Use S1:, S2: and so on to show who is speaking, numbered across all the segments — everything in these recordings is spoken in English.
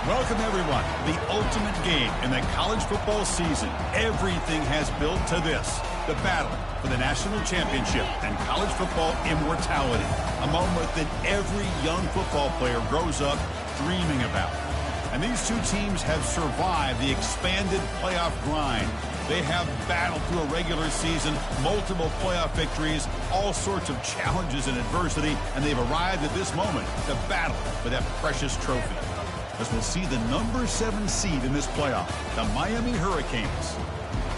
S1: Welcome, everyone. The ultimate game in the college football season. Everything has built to this. The battle for the national championship and college football immortality. A moment that every young football player grows up dreaming about. And these two teams have survived the expanded playoff grind. They have battled through a regular season, multiple playoff victories, all sorts of challenges and adversity, and they've arrived at this moment, the battle for that precious trophy. As we'll see the number 7 seed in this playoff, the Miami Hurricanes,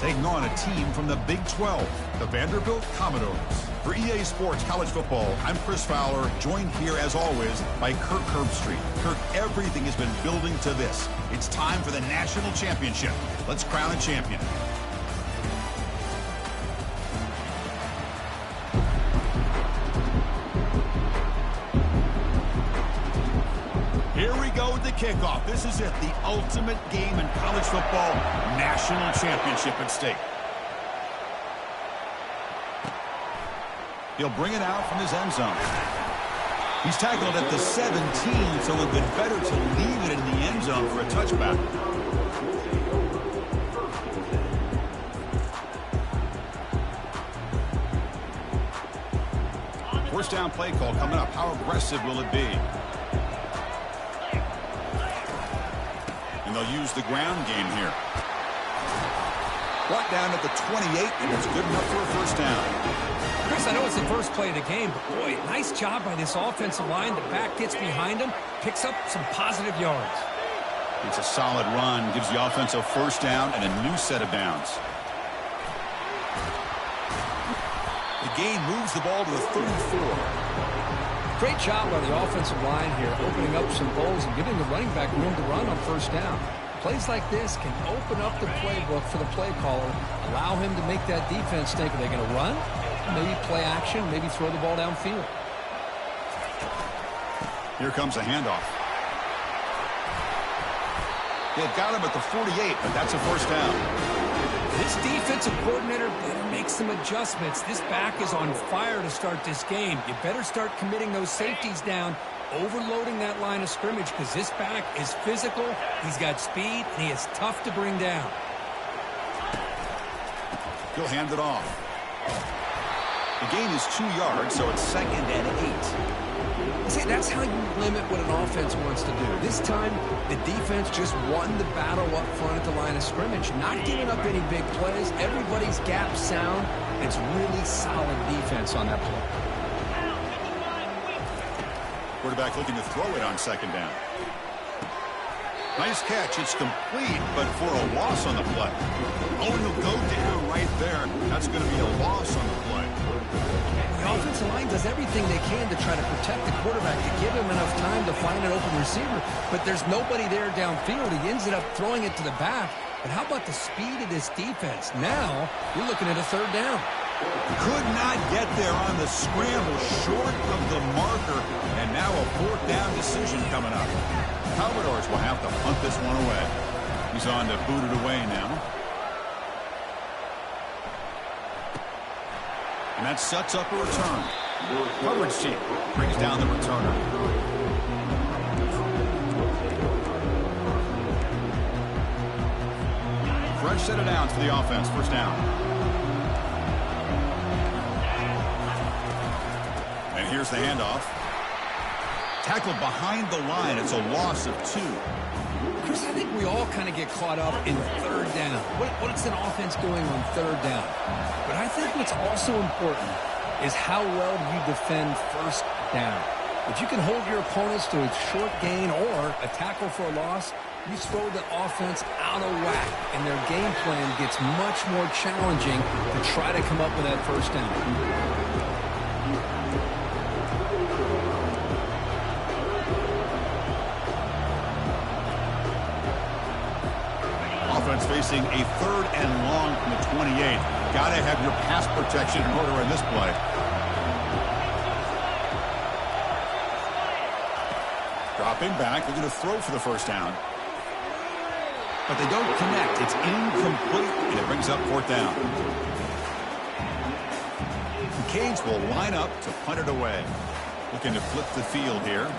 S1: taking on a team from the Big 12, the Vanderbilt Commodores. For EA Sports College Football, I'm Chris Fowler, joined here as always by Kirk Herbstreit. Kirk, everything has been building to this. It's time for the national championship. Let's crown a champion. Here we go with the kickoff. This is it, the ultimate game in college football, national championship at stake. He'll bring it out from his end zone. He's tackled at the 17, so it would have been better to leave it in the end zone for a touchback. First down play call coming up. How aggressive will it be? And they'll use the ground game here. Brought down at the 28, and it's good enough for a first down.
S2: Chris, I know it's the first play of the game, but boy, nice job by this offensive line. The back gets behind him, picks up some positive yards.
S1: It's a solid run, gives the offense a first down and a new set of downs. The gain moves the ball to the 34.
S2: Great job by the offensive line here, opening up some holes and giving the running back room to run on first down. Plays like this can open up the playbook for the play caller, allow him to make that defense think, are they going to run? Maybe play action, maybe throw the ball downfield.
S1: Here comes a handoff. They've got him at the 48, but that's a first down.
S2: This defensive coordinator better make some adjustments. This back is on fire to start this game. You better start committing those safeties down, overloading that line of scrimmage, because this back is physical, he's got speed, and he is tough to bring down.
S1: He'll hand it off. The gain is 2 yards, so it's 2nd and 8.
S2: See, that's how you limit what an offense wants to do. This time, the defense just won the battle up front at the line of scrimmage, not giving up any big plays. Everybody's gap sound. It's really solid defense on that play.
S1: Quarterback looking to throw it on 2nd down. Nice catch. It's complete, but for a loss on the play. Oh, and he'll go down right there. That's going to be a loss on the play.
S2: The offensive line does everything they can to try to protect the quarterback, to give him enough time to find an open receiver, but there's nobody there downfield. He ends up throwing it to the back. But how about the speed of this defense? Now, you're looking at a 3rd down.
S1: Could not get there on the scramble, short of the marker, and now a 4th down decision coming up. Commodores will have to punt this one away. He's on to boot it away now. And that sets up a return. Coverage team brings down the returner. Fresh set of downs for the offense. First down. And here's the handoff. Tackled behind the line. It's a loss of 2.
S2: Chris, I think we all kind of get caught up in 3rd down. What's an offense doing on 3rd down? But I think what's also important is how well do you defend 1st down. If you can hold your opponents to a short gain or a tackle for a loss, you throw the offense out of whack, and their game plan gets much more challenging to try to come up with that 1st down.
S1: Offense facing a 3rd and long from the 28. Got to have your pass protection in order in this play. Dropping back. They're going to throw for the first down. But they don't connect. It's incomplete, and it brings up 4th down. The Canes will line up to punt it away. Looking to flip the field here.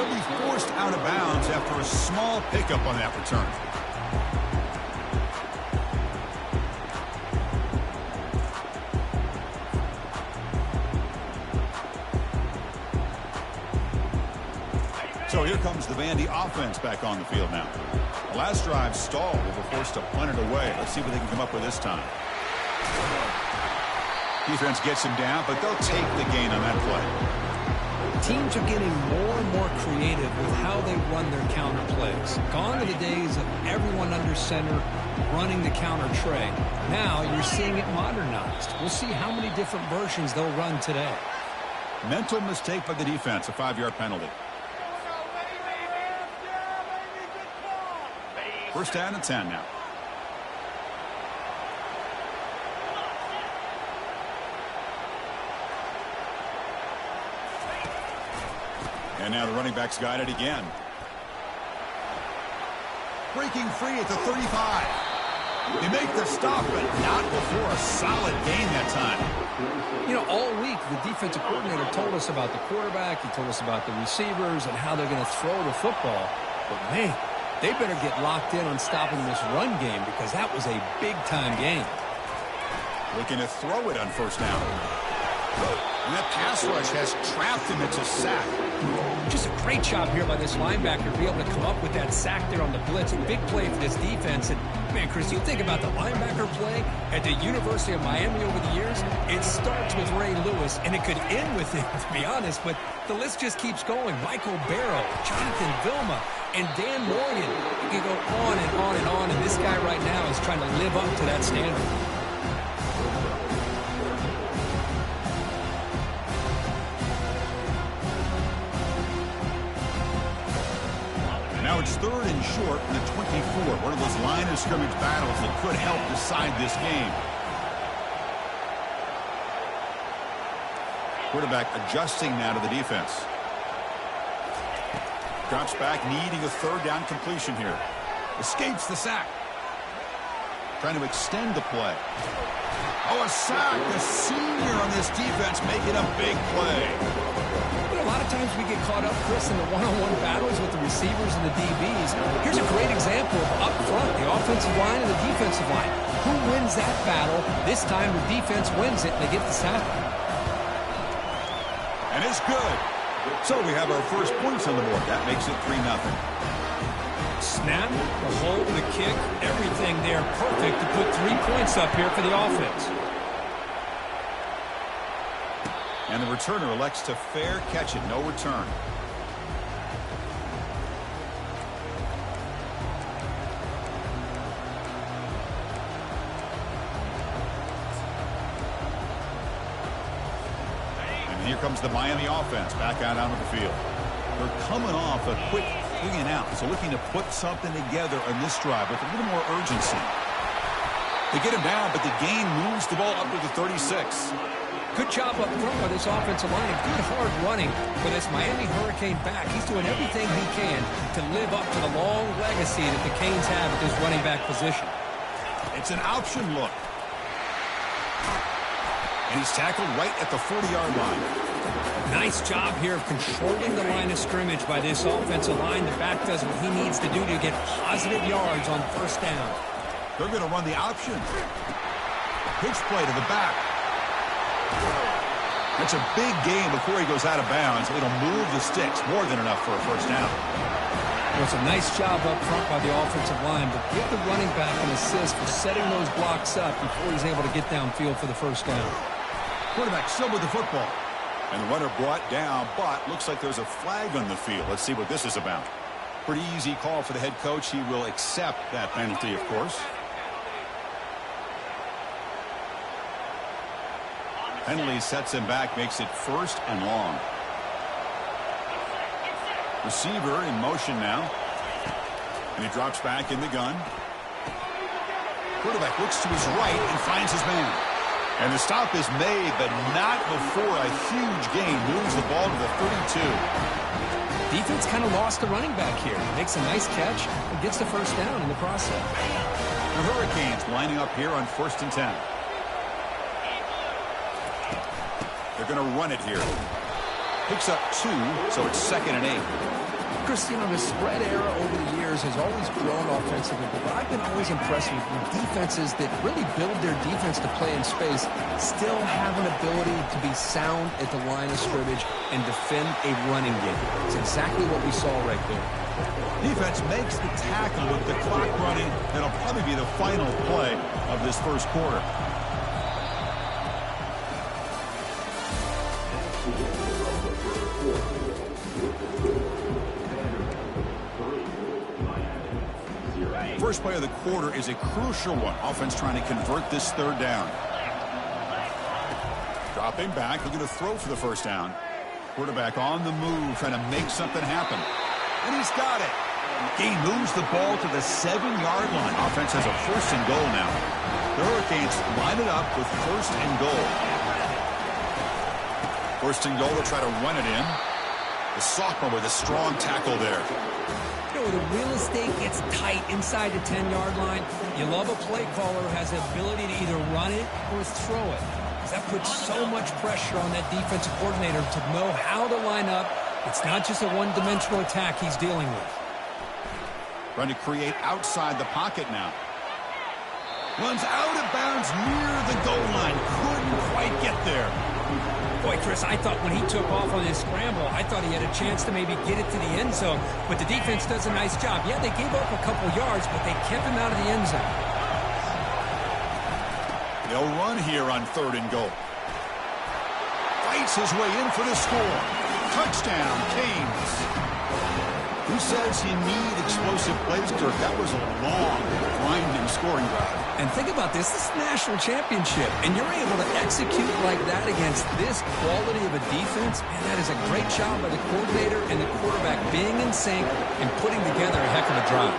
S1: he'll be forced out of bounds after a small pickup on that return. So here comes the Vandy offense back on the field now. The last drive stalled. They were forced to punt it away. Let's see what they can come up with this time. Defense gets him down, but they'll take the gain on that play.
S2: Teams are getting more and more creative with how they run their counter plays. Gone are the days of everyone under center running the counter tray. Now you're seeing it modernized. We'll see how many different versions they'll run today.
S1: Mental mistake by the defense, a 5-yard penalty. First down and 10 now. And now the running back's got it again. Breaking free at the 35. They make the stop, but not before a solid gain that time.
S2: You know, all week the defensive coordinator told us about the quarterback. He told us about the receivers and how they're going to throw the football. But, man, they better get locked in on stopping this run game because that was a big-time game.
S1: Looking to throw it on first down. And that pass rush has trapped him. It's a sack.
S2: Just a great job here by this linebacker to be able to come up with that sack there on the blitz. A big play for this defense. And, man, Chris, you think about the linebacker play at the University of Miami over the years, it starts with Ray Lewis, and it could end with him, to be honest. But the list just keeps going. Michael Barrow, Jonathan Vilma, and Dan Morgan. You can go on and on and on, and this guy right now is trying to live up to that standard.
S1: Now it's third and short in the 24. One of those line of scrimmage battles that could help decide this game. Quarterback adjusting now to the defense. Drops back, needing a third down completion here. Escapes the sack. Trying to extend the play. Oh, a sack. The senior on this defense making a big play.
S2: A lot of times we get caught up, Chris, in the one-on-one battles with the receivers and the DBs. Here's a great example of up front, the offensive line and the defensive line. Who wins that battle? This time the defense wins it, and they get the sack.
S1: And it's good. So we have our first points on the board. That makes it 3-0.
S2: Snap, the hold, the kick, everything there perfect to put 3 points up here for the offense.
S1: And the returner elects to fair catch it. No return. And here comes the Miami offense back out onto the field. They're coming off a quick 3-and-out, so looking to put something together on this drive with a little more urgency. They get him down, but the gain moves the ball up to the 36.
S2: Good job up front by this offensive line. Good hard running for this Miami Hurricane back. He's doing everything he can to live up to the long legacy that the Canes have at this running back position.
S1: It's an option look. And he's tackled right at the 40-yard line.
S2: Nice job here of controlling the line of scrimmage by this offensive line. The back does what he needs to do to get positive yards on first down.
S1: They're going to run the option. Pitch play to the back. That's a big gain before he goes out of bounds. It'll move the sticks more than enough for a first down.
S2: Well, it's a nice job up front by the offensive line, but give the running back an assist for setting those blocks up before he's able to get downfield for the first down.
S1: Quarterback still with the football. And the runner brought down, but looks like there's a flag on the field. Let's see what this is about. Pretty easy call for the head coach. He will accept that penalty, of course. Penalty sets him back, makes it first and long. Receiver in motion now. And he drops back in the gun. Quarterback looks to his right and finds his man. And the stop is made, but not before a huge gain moves the ball to the 32.
S2: Defense kind of lost the running back here. Makes a nice catch and gets the first down in the process.
S1: The Hurricanes lining up here on 1st and 10. They're going to run it here. Picks up 2, so it's 2nd and 8.
S2: Chris, you know, the spread era over the years has always grown offensively, but I've been always impressed with defenses that really build their defense to play in space, still have an ability to be sound at the line of scrimmage and defend a running game. It's exactly what we saw right there.
S1: Defense makes the tackle with the clock running. That'll probably be the final play of this first quarter. First play of the quarter is a crucial one. Offense trying to convert this 3rd down. Dropping back, looking to throw for the first down. Quarterback on the move, trying to make something happen. And he's got it. He moves the ball to the 7-yard line. Offense has a 1st and goal now. The Hurricanes line it up with 1st and goal. 1st and goal, they'll try to run it in. The sophomore with a strong tackle there.
S2: You know, the real estate gets tight inside the 10-yard line. You love a play caller who has the ability to either run it or throw it. That puts so much pressure on that defensive coordinator to know how to line up. It's not just a one-dimensional attack he's dealing with.
S1: Trying to create outside the pocket now. Runs out of bounds near the goal line. Couldn't quite get there.
S2: Boy, Chris, I thought when he took off on his scramble, I thought he had a chance to maybe get it to the end zone. But the defense does a nice job. Yeah, they gave up a couple yards, but they kept him out of the end zone.
S1: They'll run here on 3rd and goal. Fights his way in for the score. Touchdown, Canes. Who says you need explosive plays, Kirk? That was a long, grinding scoring drive.
S2: And think about this. This is the national championship, and you're able to execute like that against this quality of a defense. Man, that is a great job by the coordinator and the quarterback being in sync and putting together a heck of a drive.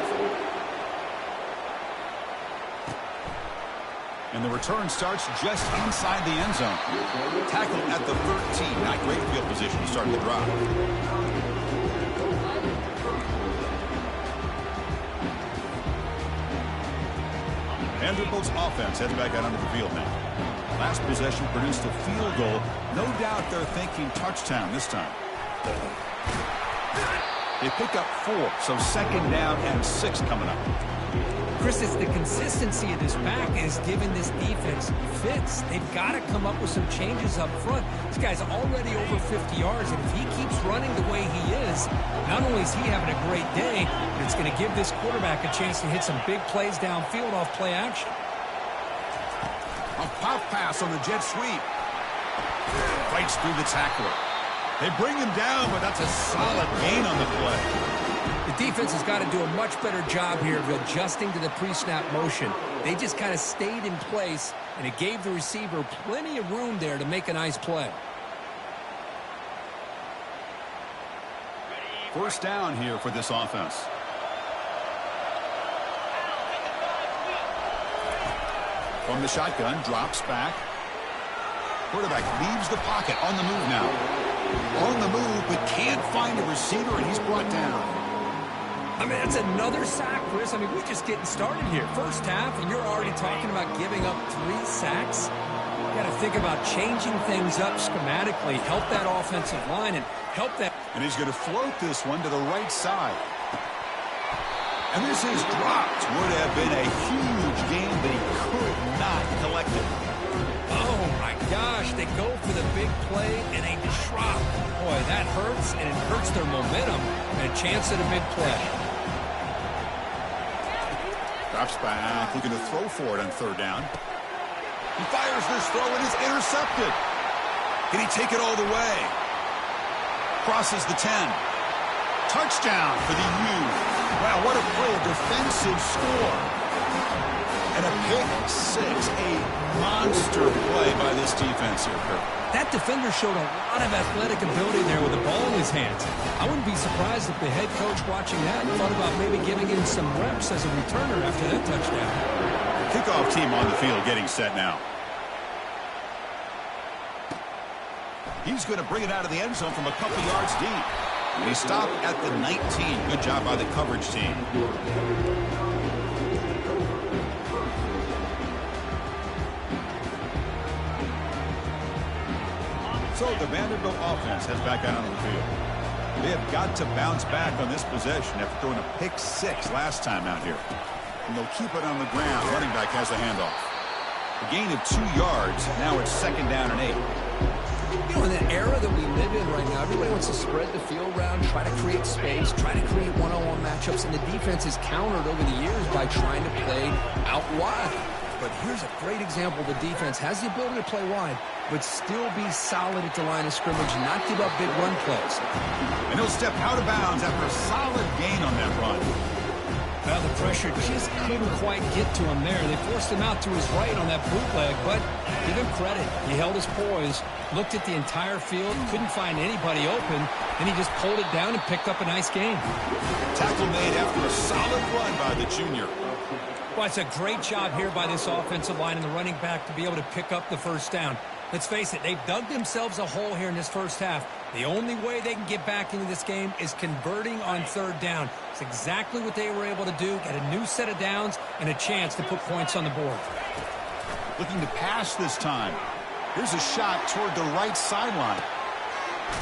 S1: And the return starts just inside the end zone. Tackle at the 13. Not great field position to start the drive. Vanderbilt's offense heads back out onto the field now. Last possession produced a field goal. No doubt they're thinking touchdown this time. They pick up 4, so 2nd down and 6 coming up.
S2: Chris, it's the consistency of this back is giving this defense fits. They've got to come up with some changes up front. This guy's already over 50 yards, and if he keeps running the way he is, not only is he having a great day, but it's going to give this quarterback a chance to hit some big plays downfield off play action.
S1: A pop pass on the jet sweep. Fights through the tackler. They bring him down, but that's a solid gain on the play.
S2: The defense has got to do a much better job here of adjusting to the pre-snap motion. They just kind of stayed in place, and it gave the receiver plenty of room there to make a nice play.
S1: 1st down here for this offense. From the shotgun, drops back. Quarterback leaves the pocket, on the move now. On the move, but can't find a receiver, and he's brought down.
S2: I mean, that's another sack, Chris. I mean, we're just getting started here. First half, and you're already talking about giving up 3 sacks. You got to think about changing things up schematically, help that offensive line, and help that.
S1: And he's going to float this one to the right side. And this is dropped. Would have been a huge gain, but he could not collect it.
S2: Oh, my gosh. They go for the big play, and they drop. Boy, that hurts, and it hurts their momentum and a chance at a big play.
S1: Drops back, looking to throw for it on 3rd down. He fires this throw, and it's intercepted. Can he take it all the way? Crosses the 10. Touchdown for the U. Wow, what a play, a defensive score. And a pick 6, a monster play by this defense here, Kirk.
S2: That defender showed a lot of athletic ability there with the ball in his hands. I wouldn't be surprised if the head coach watching that thought about maybe giving him some reps as a returner after that touchdown.
S1: Kickoff team on the field getting set now. He's going to bring it out of the end zone from a couple yards deep. And he stopped at the 19. Good job by the coverage team. So the Vanderbilt offense heads back out on the field. They have got to bounce back on this possession after throwing a pick 6 last time out here. And they'll keep it on the ground. Running back has the handoff. A gain of 2 yards. Now it's 2nd down and 8.
S2: You know, in the era that we live in right now, everybody wants to spread the field around, try to create space, try to create one-on-one matchups, and the defense is countered over the years by trying to play out wide. But here's a great example. The defense has the ability to play wide, but still be solid at the line of scrimmage, not give up big run plays.
S1: And he'll step out of bounds after a solid gain on that run.
S2: Well, the pressure just couldn't quite get to him there. They forced him out to his right on that bootleg, but give him credit. He held his poise, looked at the entire field, couldn't find anybody open, and he just pulled it down and picked up a nice gain.
S1: Tackle made after a solid run by the junior.
S2: Well, it's a great job here by this offensive line and the running back to be able to pick up the first down. Let's face it, they've dug themselves a hole here in this first half. The only way they can get back into this game is converting on 3rd down. It's exactly what they were able to do, get a new set of downs and a chance to put points on the board.
S1: Looking to pass this time. Here's a shot toward the right sideline.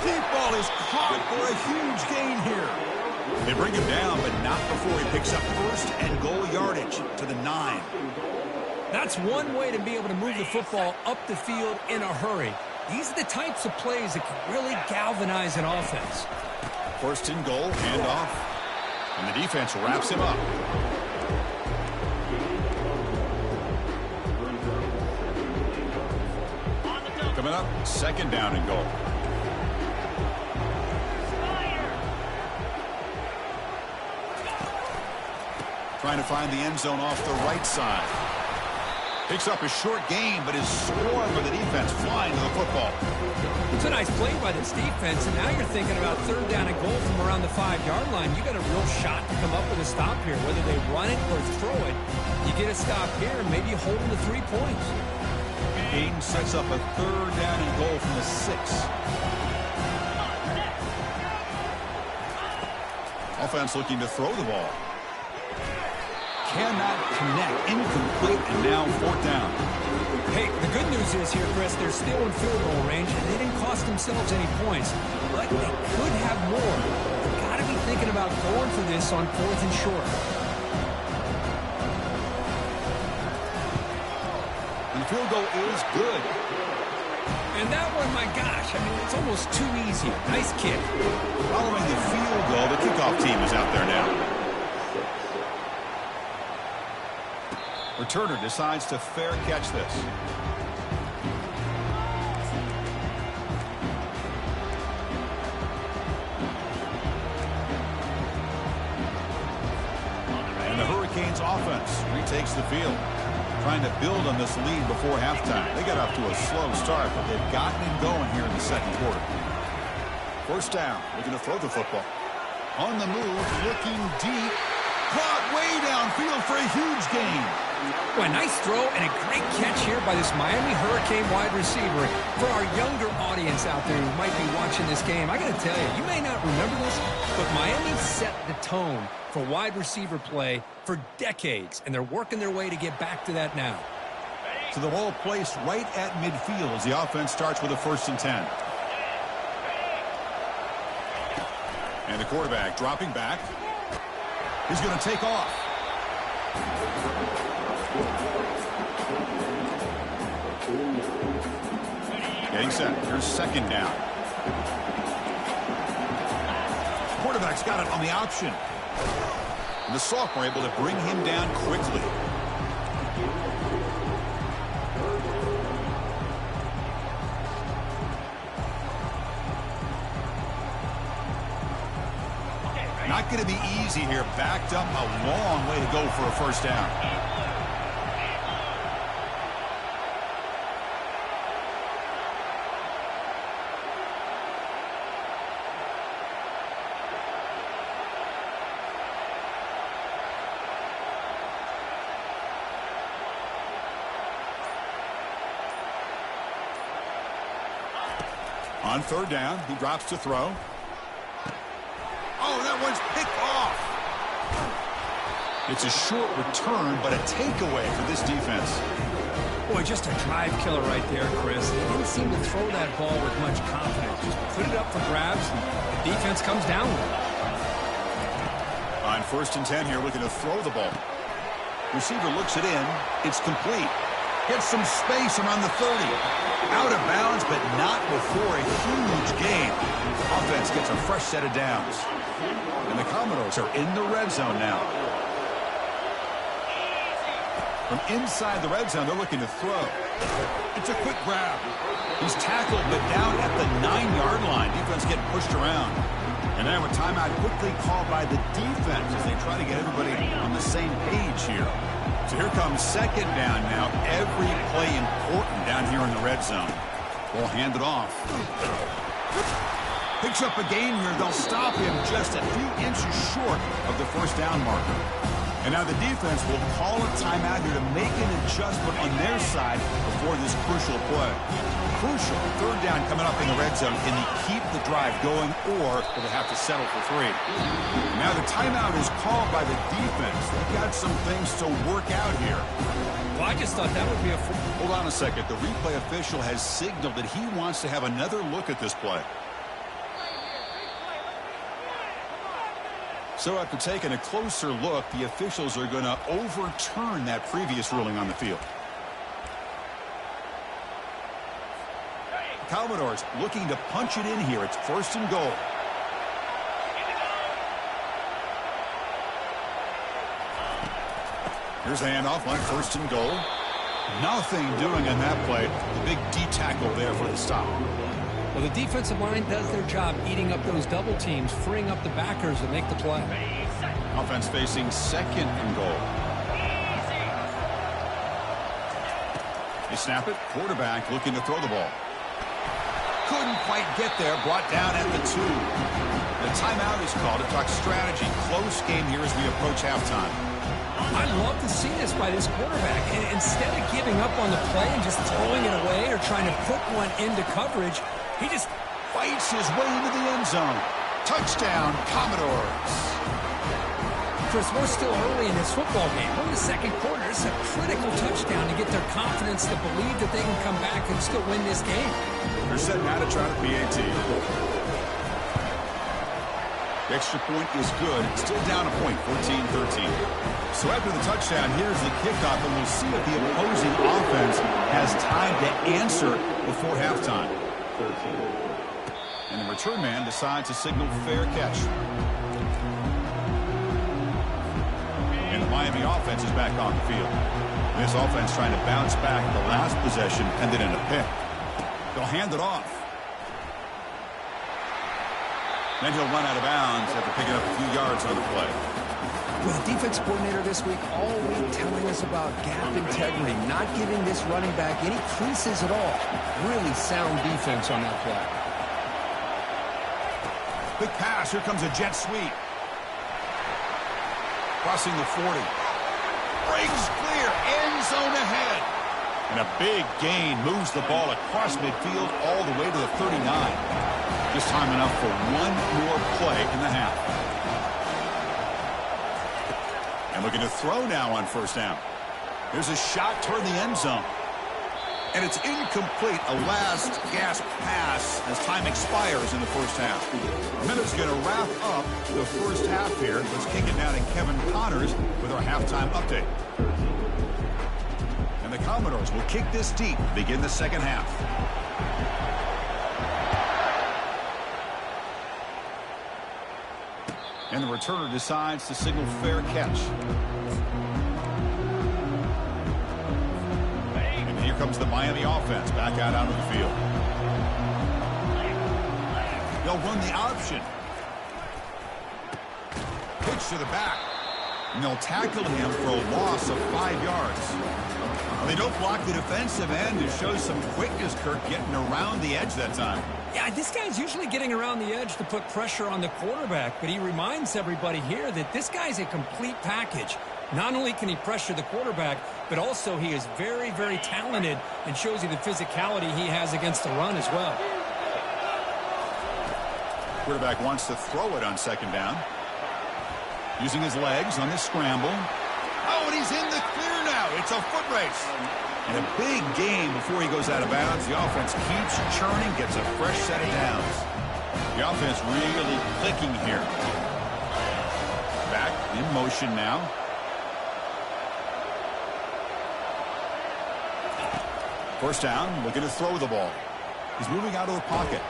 S1: Deep ball is caught for a huge gain here. They bring him down, but not before he picks up 1st and goal yardage to the 9.
S2: That's one way to be able to move the football up the field in a hurry. These are the types of plays that can really galvanize an offense.
S1: 1st and goal, handoff, and the defense wraps him up. Coming up, 2nd down and goal. Trying to find the end zone off the right side. Picks up a short gain, but is swarmed by the defense flying to the football.
S2: It's a nice play by this defense, and now you're thinking about 3rd down and goal from around the 5-yard line. You got a real shot to come up with a stop here. Whether they run it or throw it, you get a stop here, maybe hold them to 3 points.
S1: Gain sets up a 3rd down and goal from the 6. Offense looking to throw the ball. Cannot connect. Incomplete, and now 4th down.
S2: Hey, the good news is here, Chris, they're still in field goal range, and they didn't cost themselves any points. But they could have more. They've got to be thinking about going for this on 4th and short.
S1: And the field goal is good.
S2: And that one, my gosh, I mean, it's almost too easy. Nice kick.
S1: Following the field goal, the kickoff team is out there now. Returner decides to fair catch this. And the Hurricanes offense retakes the field, trying to build on this lead before halftime. They got off to a slow start, but they've gotten it going here in the 2nd quarter. 1st down, looking to throw the football. On the move, looking deep. Caught way downfield for a huge gain.
S2: Well, a nice throw and a great catch here by this Miami Hurricane wide receiver. For our younger audience out there who might be watching this game, I got to tell you, you may not remember this, but Miami set the tone for wide receiver play for decades, and they're working their way to get back to that now.
S1: So the ball placed right at midfield as the offense starts with a 1st and 10. And the quarterback dropping back. He's going to take off. Getting set. Here's 2nd down. Quarterback's got it on the option. And the sophomore able to bring him down quickly. Not going to be easy here. Backed up a long way to go for a 1st down. On 3rd down, he drops to throw. Oh, that one's picked off. It's a short return, but a takeaway for this defense.
S2: Boy, just a drive killer right there, Chris. He didn't seem to throw that ball with much confidence. Just put it up for grabs, and the defense comes down with it.
S1: On 1st and 10 here, looking to throw the ball. Receiver looks it in. It's complete. Gets some space around the 30. Out of bounds, but not before a huge gain. Offense gets a fresh set of downs. And the Commodores are in the red zone now. From inside the red zone, they're looking to throw. It's a quick grab. He's tackled, but down at the 9-yard line. Defense getting pushed around. And now a timeout quickly called by the defense as they try to get everybody on the same page here. So here comes 2nd down now. Every play important down here in the red zone. Ball handed off. Picks up a gain here. They'll stop him just a few inches short of the 1st down marker. And now the defense will call a timeout here to make an adjustment on their side before this crucial play. Crucial 3rd down coming up in the red zone. Can they keep the drive going, or will they have to settle for 3? Now the timeout is called by the defense. They've got some things to work out here.
S2: Well, I just thought that would be a...
S1: Hold on a second. The replay official has signaled that he wants to have another look at this play. So after taking a closer look, the officials are going to overturn that previous ruling on the field. Commodores looking to punch it in here. It's 1st and goal. Here's the handoff on 1st and goal. Nothing doing in that play. The big D tackle there for the stop.
S2: Well, the defensive line does their job eating up those double teams, freeing up the backers to make the play.
S1: Offense facing 2nd and goal. They snap it. Quarterback looking to throw the ball. Couldn't quite get there. Brought down at the 2. The timeout is called to talk strategy. Close game here as we approach halftime.
S2: I'd love to see this by this quarterback. And instead of giving up on the play and just throwing it away or trying to put one into coverage, he just
S1: fights his way into the end zone. Touchdown, Commodores.
S2: Chris, we're still early in this football game. We're in the 2nd quarter. It's a critical touchdown to get their confidence to believe that they can come back and still win this game.
S1: They're setting out to try to PAT. The extra point is good. Still down a point, 14-13. So after the touchdown, here's the kickoff, and we'll see if the opposing offense has time to answer before halftime. And the return man decides to signal fair catch. And the Miami offense is back on the field. This offense trying to bounce back. The last possession ended in a pick. They'll hand it off. Then he'll run out of bounds after picking up a few yards on the play.
S2: Well, the defense coordinator this week all week telling us about gap integrity, not giving this running back any creases at all. Really sound defense on that play.
S1: Quick pass. Here comes a jet sweep. Crossing the 40. Breaks clear. End zone ahead. And a big gain moves the ball across midfield all the way to the 39. Just time enough for one more play in the half. And looking to throw now on 1st down. There's a shot toward the end zone. And it's incomplete. A last gasp pass as time expires in the 1st half. Minutes going to wrap up the 1st half here. Let's kick it down to Kevin Connors with our halftime update. And the Commodores will kick this deep to begin the 2nd half. And the returner decides to signal fair catch. And here comes the Miami offense back out onto the field. They'll run the option. Pitch to the back. And they'll tackle him for a loss of 5 yards. They don't block the defensive end. It shows some quickness, Kirk, getting around the edge that time.
S2: Yeah, this guy's usually getting around the edge to put pressure on the quarterback, but he reminds everybody here that this guy's a complete package. Not only can he pressure the quarterback, but also he is very, very talented and shows you the physicality he has against the run as well.
S1: Quarterback wants to throw it on 2nd down. Using his legs on the scramble. Oh, and he's in the clear now. It's a foot race. And a big gain before he goes out of bounds. The offense keeps churning, gets a fresh set of downs. The offense really clicking here. Back in motion now. First down, looking to throw the ball. He's moving out of the pocket.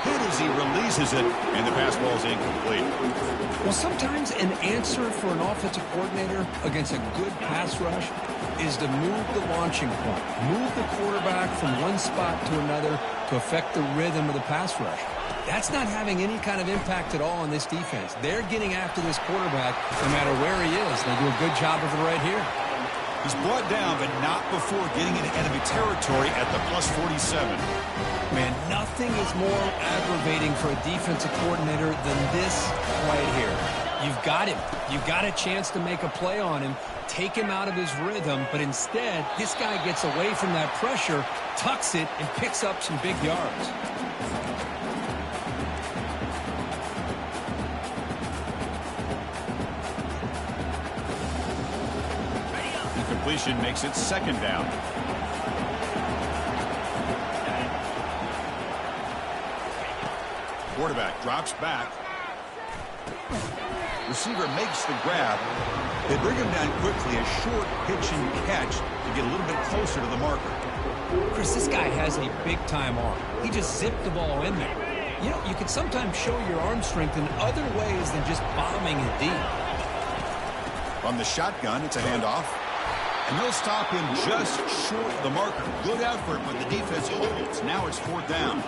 S1: Hit as he releases it, and the pass ball is incomplete.
S2: Well, sometimes an answer for an offensive coordinator against a good pass rush is to move the launching point. Move the quarterback from one spot to another to affect the rhythm of the pass rush. That's not having any kind of impact at all on this defense. They're getting after this quarterback no matter where he is. They do a good job of it right here.
S1: He's brought down, but not before getting into enemy territory at the plus 47.
S2: Man, nothing is more aggravating for a defensive coordinator than this right here. You've got him. You've got a chance to make a play on him, take him out of his rhythm, but instead, this guy gets away from that pressure, tucks it, and picks up some big yards.
S1: Completion makes it second down. Quarterback drops back. Receiver makes the grab. They bring him down quickly. A short pitch and catch to get a little bit closer to the marker.
S2: Chris, this guy has a big-time arm. He just zipped the ball in there. You know, you can sometimes show your arm strength in other ways than just bombing it deep.
S1: From the shotgun, it's a handoff. And they'll stop him just short of the marker. Good effort, but the defense holds. Now it's fourth down.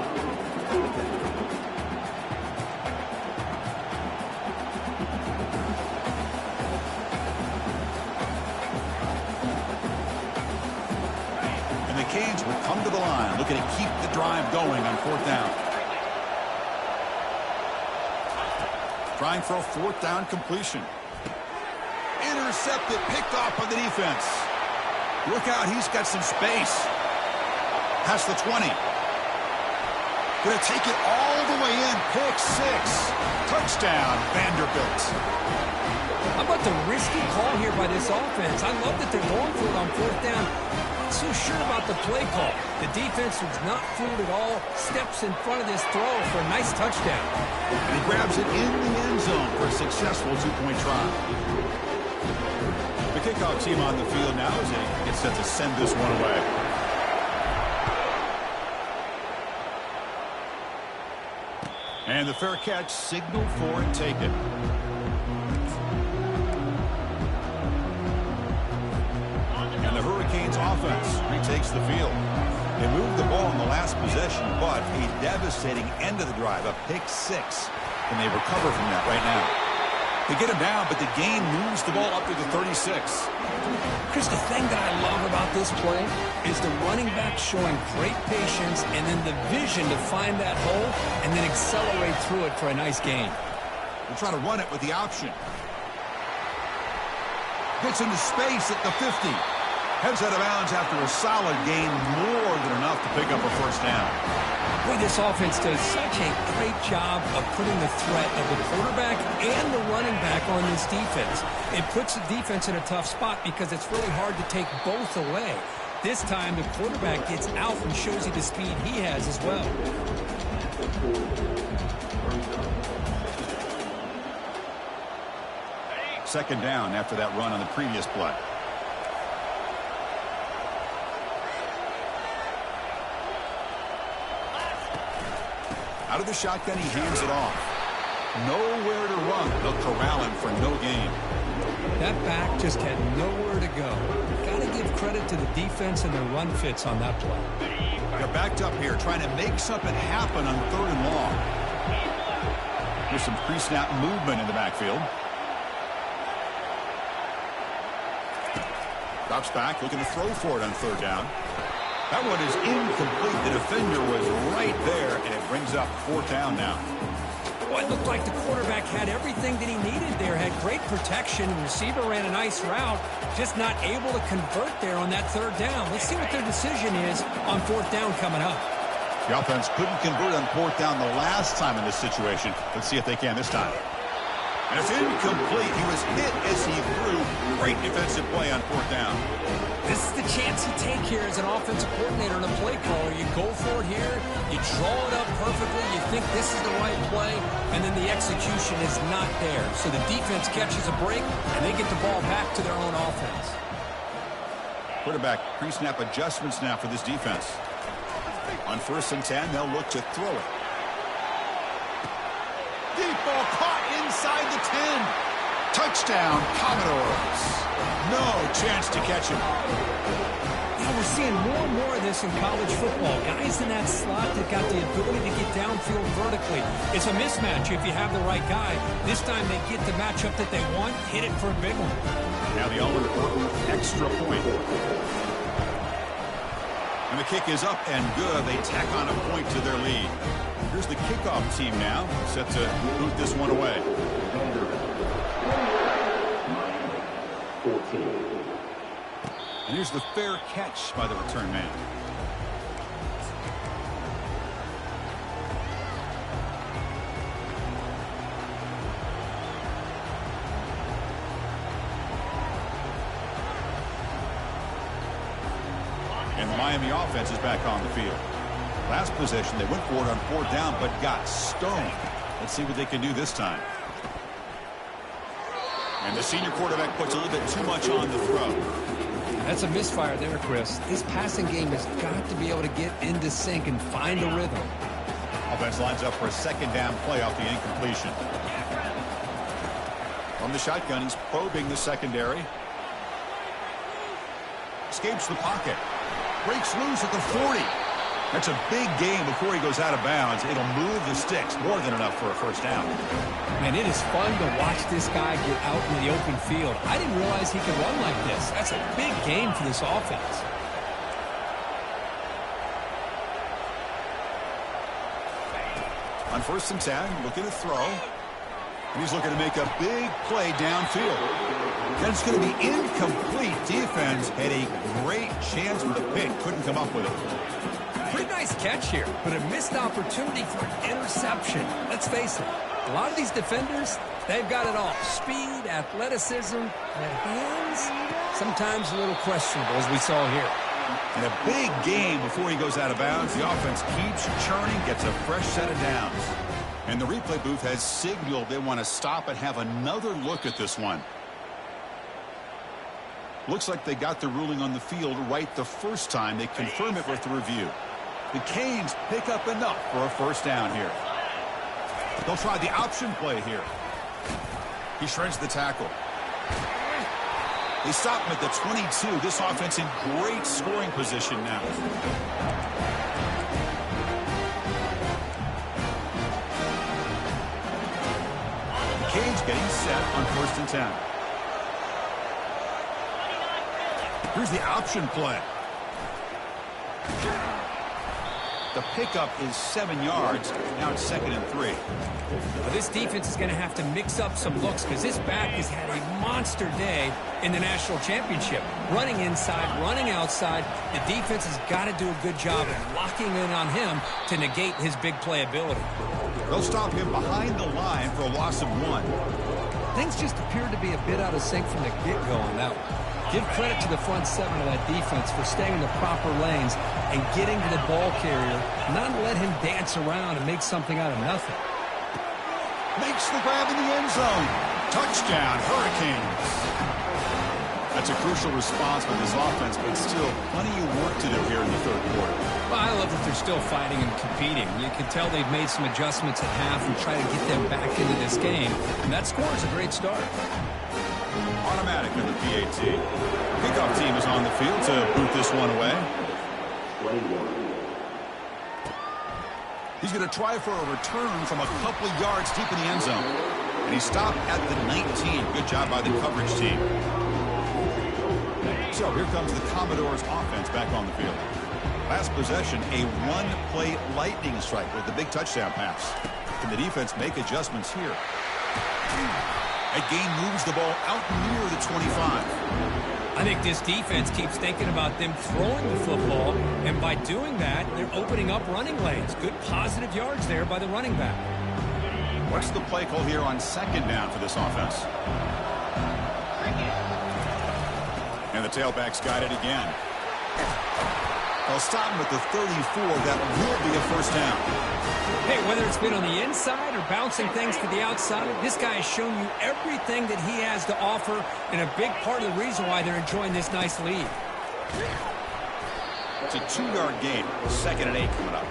S1: And the Canes will come to the line, looking to keep the drive going on fourth down. Trying for a fourth down completion. Intercepted, picked off by the defense. Look out, he's got some space. Past the 20. Going to take it all the way in. Pick six. Touchdown, Vanderbilt.
S2: How about the risky call here by this offense? I love that they're going for it on fourth down. Not so sure about the play call. The defense was not fooled at all. Steps in front of this throw for a nice touchdown.
S1: And he grabs it in the end zone for a successful two-point try. The kickoff team on the field now as they get set to send this one away. And the fair catch signal for it taken. And the Hurricanes offense retakes the field. They moved the ball in the last possession, but a devastating end of the drive, a pick six. And they recover from that right now. They get him down, but the gain moves the ball up to the 36.
S2: Chris, the thing that I love about this play is the running back showing great patience and then the vision to find that hole and then accelerate through it for a nice gain.
S1: We'll try to run it with the option. Gets into space at the 50. Heads out of bounds after a solid gain, more than enough to pick up a first down.
S2: Boy, this offense does such a great job of putting the threat of the quarterback and the running back on this defense. It puts the defense in a tough spot because it's really hard to take both away. This time, the quarterback gets out and shows you the speed he has as well.
S1: Second down after that run on the previous play. Out of the shotgun, he hands it off. Nowhere to run. They'll corral him for no gain.
S2: That back just had nowhere to go. Got to give credit to the defense and their run fits on that play.
S1: They're backed up here, trying to make something happen on third and long. Here's some pre-snap movement in the backfield. Drops back, looking to throw for it on third down. That one is incomplete. The defender was right there, and it brings up fourth down now.
S2: Well, it looked like the quarterback had everything that he needed there. Had great protection. The receiver ran a nice route. Just not able to convert there on that third down. Let's see what their decision is on fourth down coming up.
S1: The offense couldn't convert on fourth down the last time in this situation. Let's see if they can this time. And it's incomplete. He was hit as he threw. Great defensive play on 4th down.
S2: This is the chance you take here as an offensive coordinator and a play caller. You go for it here. You draw it up perfectly. You think this is the right play, and then the execution is not there. So the defense catches a break, and they get the ball back to their own offense.
S1: Quarterback pre-snap adjustments now for this defense. On 1st and 10, they'll look to throw it. Deep ball caught inside the 10. Touchdown, Commodores. No chance to catch him.
S2: Yeah, we're seeing more and more of this in college football. Guys in that slot that got the ability to get downfield vertically. It's a mismatch if you have the right guy. This time they get the matchup that they want, hit it for a big one.
S1: Now the all-important extra point. And the kick is up and good. They tack on a point to their lead. Here's the kickoff team now, set to boot this one away. And here's the fair catch by the return man. And the Miami offense is back on the field. Last possession, they went for it on 4th down, but got stoned. Let's see what they can do this time. And the senior quarterback puts a little bit too much on the throw.
S2: That's a misfire there, Chris. This passing game has got to be able to get into sync and find a rhythm.
S1: Offense lines up for a 2nd down play off the incompletion. From the shotgun, he's probing the secondary. Escapes the pocket. Breaks loose at the 40. That's a big gain before he goes out of bounds. It'll move the sticks, more than enough for a 1st down.
S2: Man, it is fun to watch this guy get out in the open field. I didn't realize he could run like this. That's a big gain for this offense.
S1: On 1st and 10, looking to throw. And he's looking to make a big play downfield. Then it's going to be incomplete. Defense had a great chance with a pick. Couldn't come up with it.
S2: Pretty nice catch here, but a missed opportunity for an interception. Let's face it, a lot of these defenders, they've got it all. Speed, athleticism, their hands, sometimes a little questionable, as we saw here.
S1: And a big game before he goes out of bounds. The offense keeps churning, gets a fresh set of downs. And the replay booth has signaled they want to stop and have another look at this one. Looks like they got the ruling on the field right the first time. They confirm it with the review. The Canes pick up enough for a 1st down here. They'll try the option play here. He shreds the tackle. They stop him at the 22. This offense in great scoring position now. Canes getting set on 1st and 10. Here's the option play. The pickup is 7 yards. Now it's 2nd and 3.
S2: Well, this defense is going to have to mix up some looks because this back has had a monster day in the national championship. Running inside, running outside. The defense has got to do a good job of locking in on him to negate his big playability.
S1: They'll stop him behind the line for a loss of 1.
S2: Things just appeared to be a bit out of sync from the get-go on that one. Give credit to the front 7 of that defense for staying in the proper lanes and getting to the ball carrier, not let him dance around and make something out of nothing.
S1: Makes the grab in the end zone. Touchdown, Hurricanes. That's a crucial response by this offense, but still plenty of work to do here in the 3rd quarter.
S2: Well, I love that they're still fighting and competing. You can tell they've made some adjustments at half and try to get them back into this game, and that score is a great start.
S1: Automatic in the PAT. Kickoff team is on the field to boot this one away. He's going to try for a return from a couple of yards deep in the end zone. And he stopped at the 19. Good job by the coverage team. So here comes the Commodores offense back on the field. Last possession, a one-play lightning strike with the big touchdown pass. Can the defense make adjustments here? That gain moves the ball out near the 25.
S2: I think this defense keeps thinking about them throwing the football, and by doing that, they're opening up running lanes. Good positive yards there by the running back.
S1: What's the play call here on second down for this offense? And the tailback's got it again. They'll stop him at the 34. That will be a first down.
S2: Hey, whether it's been on the inside or bouncing things to the outside, this guy has shown you everything that he has to offer, and a big part of the reason why they're enjoying this nice lead.
S1: It's a 2-yard gain. 2nd and 8 coming up.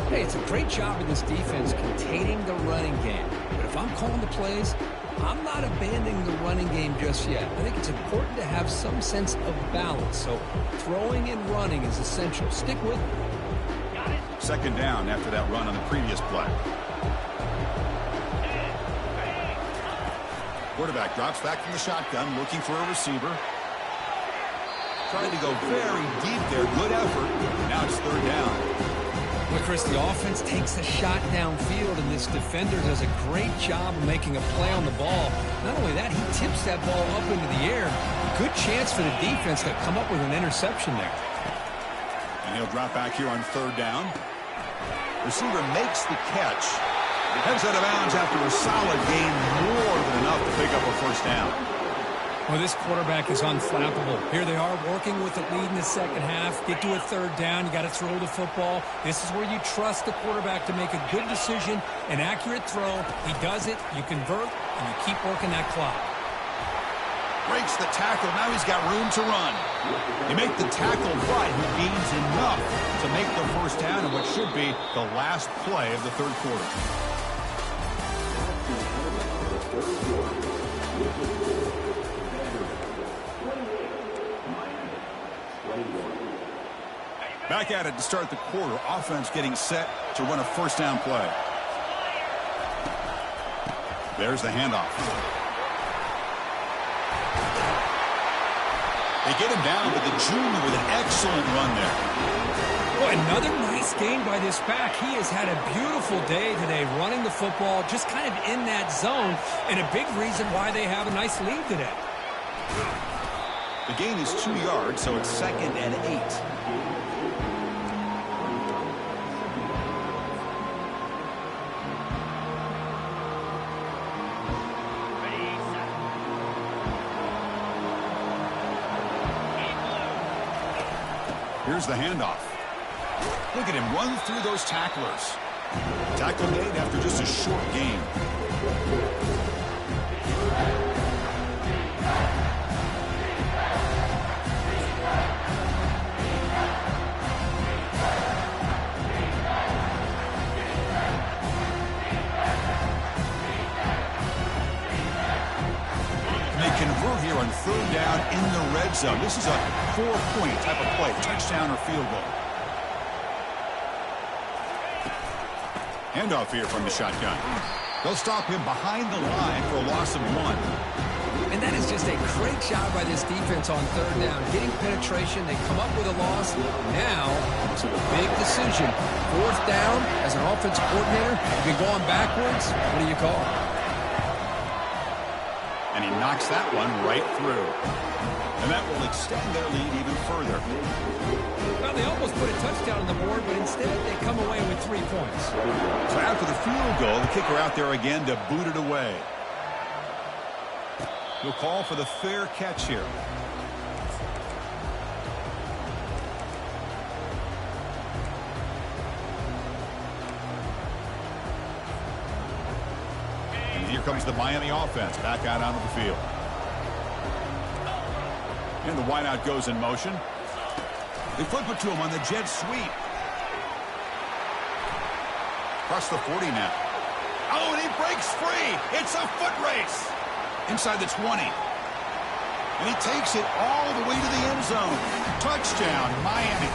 S2: Hey, it's a great job of this defense containing the running game. But if I'm calling the plays, I'm not abandoning the running game just yet. I think it's important to have some sense of balance. So throwing and running is essential. Stick with it.
S1: 2nd down after that run on the previous play. Quarterback drops back from the shotgun, looking for a receiver. Trying to go very deep there. Good effort. Now it's 3rd down.
S2: Well, Chris, the offense takes a shot downfield, and this defender does a great job of making a play on the ball. Not only that, he tips that ball up into the air. Good chance for the defense to come up with an interception there.
S1: And he'll drop back here on 3rd down. Receiver makes the catch. Heads out of bounds after a solid gain, more than enough to pick up a first down.
S2: Well, this quarterback is unflappable. Here they are working with the lead in the second half. Get to a 3rd down. You got to throw the football. This is where you trust the quarterback to make a good decision, an accurate throw. He does it, you convert, and you keep working that clock.
S1: Breaks the tackle. Now he's got room to run. They make the tackle, but he gains enough to make the first down in what should be the last play of the 3rd quarter. Back at it to start the quarter. Offense getting set to run a first down play. There's the handoff. They get him down, but the junior with an excellent run there.
S2: Boy, another nice game by this back. He has had a beautiful day today running the football, just kind of in that zone, and a big reason why they have a nice lead today.
S1: The gain is 2 yards, so it's 2nd and 8. Here's the handoff. Look at him run through those tacklers. Tackle made after just a short gain. Convert here on 3rd down in the red zone. This is a 4-point type of play, touchdown or field goal. Handoff here from the shotgun. They'll stop him behind the line for a loss of 1.
S2: And that is just a great job by this defense on 3rd down. Getting penetration, they come up with a loss. Now, it's a big decision. 4th down, as an offensive coordinator, you've been going backwards. What do you call it?
S1: And he knocks that one right through. And that will extend their lead even further.
S2: Well, they almost put a touchdown on the board, but instead they come away with 3 points.
S1: So after the field goal, the kicker out there again to boot it away. He'll call for the fair catch here. Here comes the Miami offense back out onto the field. And the wideout goes in motion. They flip it to him on the jet sweep. Across the 40 now. Oh, and he breaks free. It's a foot race. Inside the 20. And he takes it all the way to the end zone. Touchdown, Miami.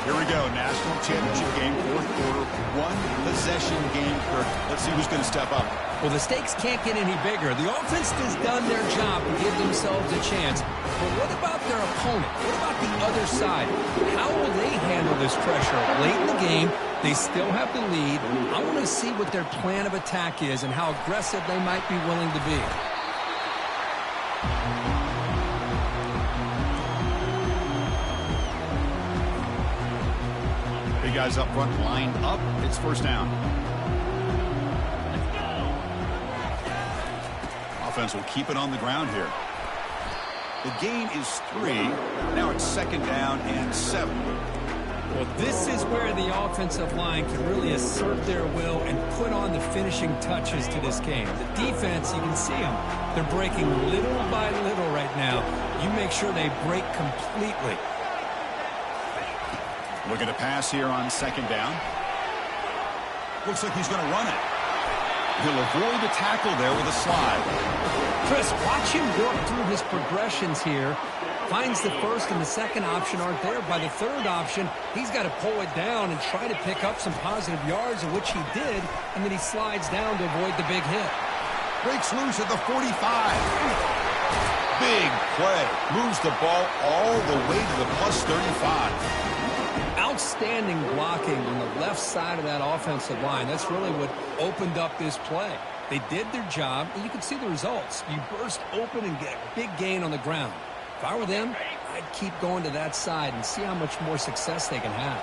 S1: Here we go, national championship game, 4th quarter, 1-possession game. Let's see who's going to step up.
S2: Well, the stakes can't get any bigger. The offense has done their job to give themselves a chance. But what about their opponent? What about the other side? How will they handle this pressure? Late in the game, they still have the lead. I want to see what their plan of attack is and how aggressive they might be willing to be.
S1: Big guys up front lined up. It's 1st down. offense will keep it on the ground here. The gain is 3. Now it's 2nd down and 7.
S2: Well, this is where the offensive line can really assert their will and put on the finishing touches to this game. The defense, you can see them. They're breaking little by little right now. You make sure they break completely.
S1: Looking to pass here on 2nd down. Looks like he's going to run it. He'll avoid the tackle there with a slide.
S2: Chris, watch him work through his progressions here. Finds the first and the second option aren't there. By the third option, he's got to pull it down and try to pick up some positive yards, of which he did, and then he slides down to avoid the big hit.
S1: Breaks loose at the 45. Big play. Moves the ball all the way to the plus 35.
S2: Outstanding blocking on the left side of that offensive line. That's really what opened up this play. They did their job, and you can see the results. You burst open and get a big gain on the ground. If I were them, I'd keep going to that side and see how much more success they can have.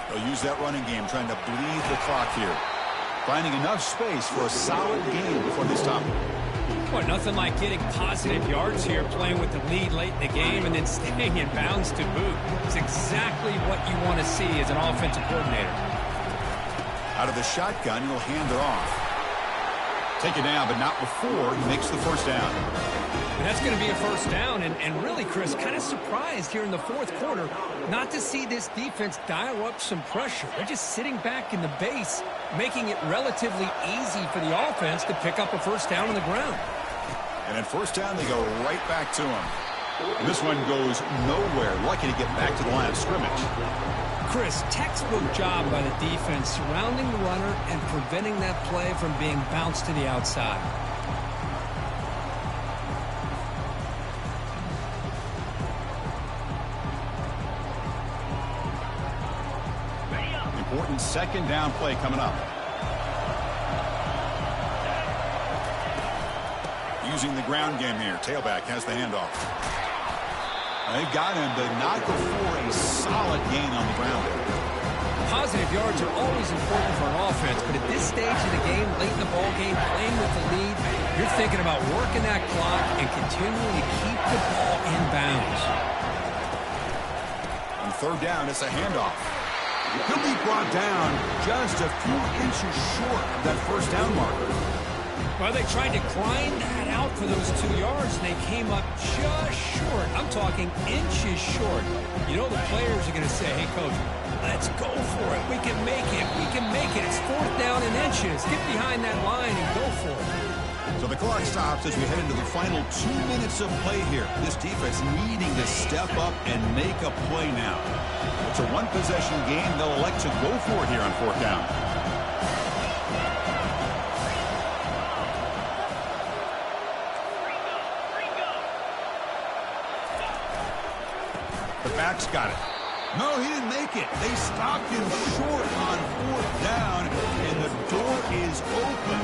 S1: They'll use that running game, trying to bleed the clock here. Finding enough space for a solid game before they stop it.
S2: Boy, nothing like getting positive yards here, playing with the lead late in the game, and then staying in bounds to boot. It's exactly what you want to see as an offensive coordinator.
S1: Out of the shotgun, he'll hand it off. Take it down, but not before he makes the first down.
S2: And that's going to be a first down, and really, Chris, kind of surprised here in the fourth quarter not to see this defense dial up some pressure. They're just sitting back in the base, making it relatively easy for the offense to pick up a first down on the ground.
S1: And at first down, they go right back to him. And this one goes nowhere. Lucky to get back to the line of scrimmage.
S2: Chris, textbook job by the defense surrounding the runner and preventing that play from being bounced to the outside.
S1: Important 2nd down play coming up. Using the ground game here. Tailback has the handoff. They've got him, but not before a solid gain on the ground.
S2: Positive yards are always important for an offense, but at this stage of the game, late in the ball game, playing with the lead, you're thinking about working that clock and continuing to keep the ball in bounds.
S1: On 3rd down, it's a handoff. He'll be brought down just a few inches short of that first down marker.
S2: Well, they tried to grind that out for those 2 yards, and they came up just short. I'm talking inches short. You know the players are going to say, hey, Coach, let's go for it. We can make it. We can make it. It's 4th down in inches. Get behind that line and go for it.
S1: So the clock stops as we head into the final 2 minutes of play here. This defense needing to step up and make a play now. It's a one-possession game. They'll elect to go for it here on 4th down. The back's got it. No, he didn't make it. They stopped him short on 4th down, and the door is open.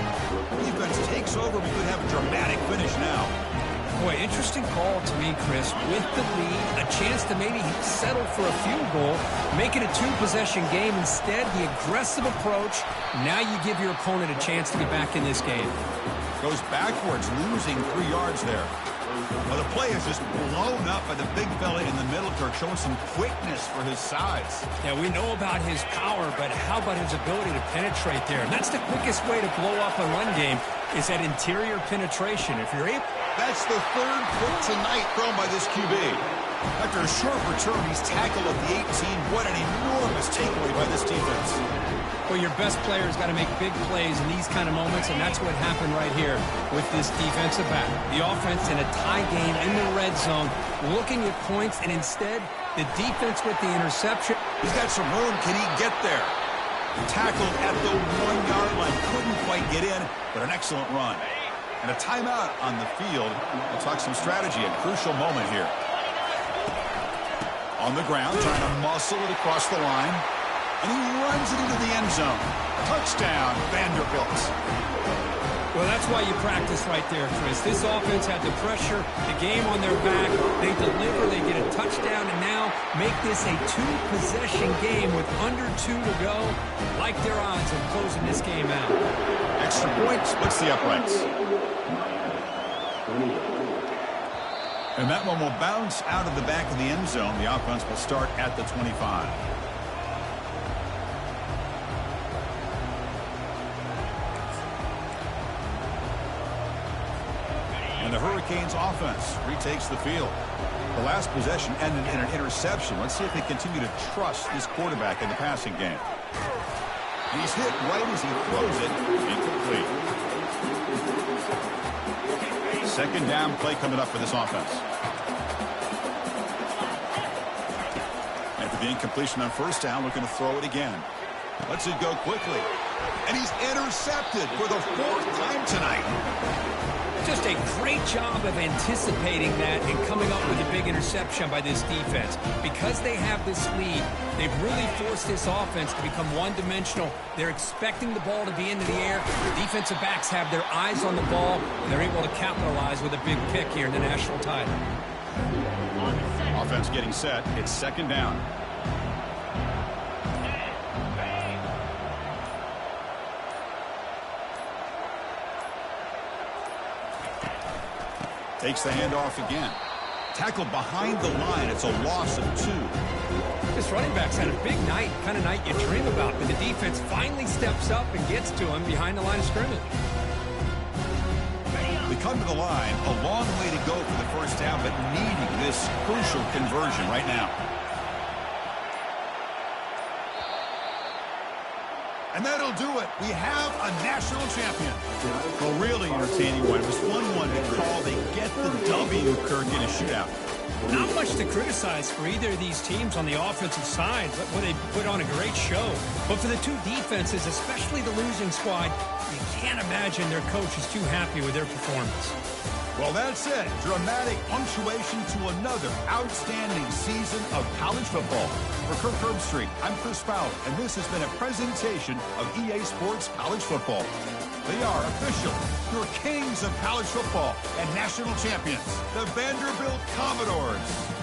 S1: Defense takes over. We could have a dramatic finish now.
S2: Boy, interesting call to me, Chris. With the lead, a chance to maybe settle for a field goal, make it a 2-possession game. Instead, the aggressive approach. Now you give your opponent a chance to get back in this game.
S1: Goes backwards, losing 3 yards there. Well, the play is just blown up by the big fella in the middle, Kirk, showing some quickness for his size.
S2: Yeah, we know about his power, but how about his ability to penetrate there? And that's the quickest way to blow up a run game, is that interior penetration. If you're able...
S1: That's the 3rd pick tonight thrown by this QB. After a short return, he's tackled at the 18. What an enormous takeaway by this defense.
S2: Well, your best player's got to make big plays in these kind of moments, and that's what happened right here with this defensive back. The offense in a tie game in the red zone, looking at points, and instead, the defense with the interception.
S1: He's got some room. Can he get there? Tackled at the 1-yard line. Couldn't quite get in, but an excellent run. And a timeout on the field. We'll talk some strategy. A crucial moment here. On the ground, trying to muscle it across the line. And he runs it into the end zone. Touchdown, Vanderbilt.
S2: Well, that's why you practice right there, Chris. This offense had the pressure, the game on their back. They deliver, they get a touchdown, and now make this a two-possession game with under 2 to go. Like their odds of closing this game out.
S1: Extra point splits the uprights. And that one will bounce out of the back of the end zone. The offense will start at the 25. And the Hurricanes offense retakes the field. The last possession ended in an interception. Let's see if they continue to trust this quarterback in the passing game. He's hit right as he throws it. Incomplete. Second down play coming up for this offense. After the incompletion on first down, looking to throw it again. Lets it go quickly. And he's intercepted for the 4th time tonight.
S2: Just a great job of anticipating that and coming up with a big interception by this defense. Because they have this lead, they've really forced this offense to become one-dimensional. They're expecting the ball to be into the air. The defensive backs have their eyes on the ball, and they're able to capitalize with a big pick here in the national title.
S1: Offense getting set. It's second down. Takes the handoff again. Tackled behind the line. It's a loss of 2.
S2: This running back's had a big night, kind of night you dream about, but the defense finally steps up and gets to him behind the line of scrimmage.
S1: They come to the line. A long way to go for the first down, but needing this crucial conversion right now. And that'll do it. We have a national champion. A really entertaining one. It was 1-1 to call. They get the W, Kirk, in a shootout.
S2: Not much to criticize for either of these teams on the offensive side, but they put on a great show. But for the two defenses, especially the losing squad, you can't imagine their coach is too happy with their performance.
S1: Well, that's it. Dramatic punctuation to another outstanding season of college football. For Kirk Herbstreit, I'm Chris Fowler, and this has been a presentation of EA Sports College Football. They are official, your kings of college football and national champions, the Vanderbilt Commodores.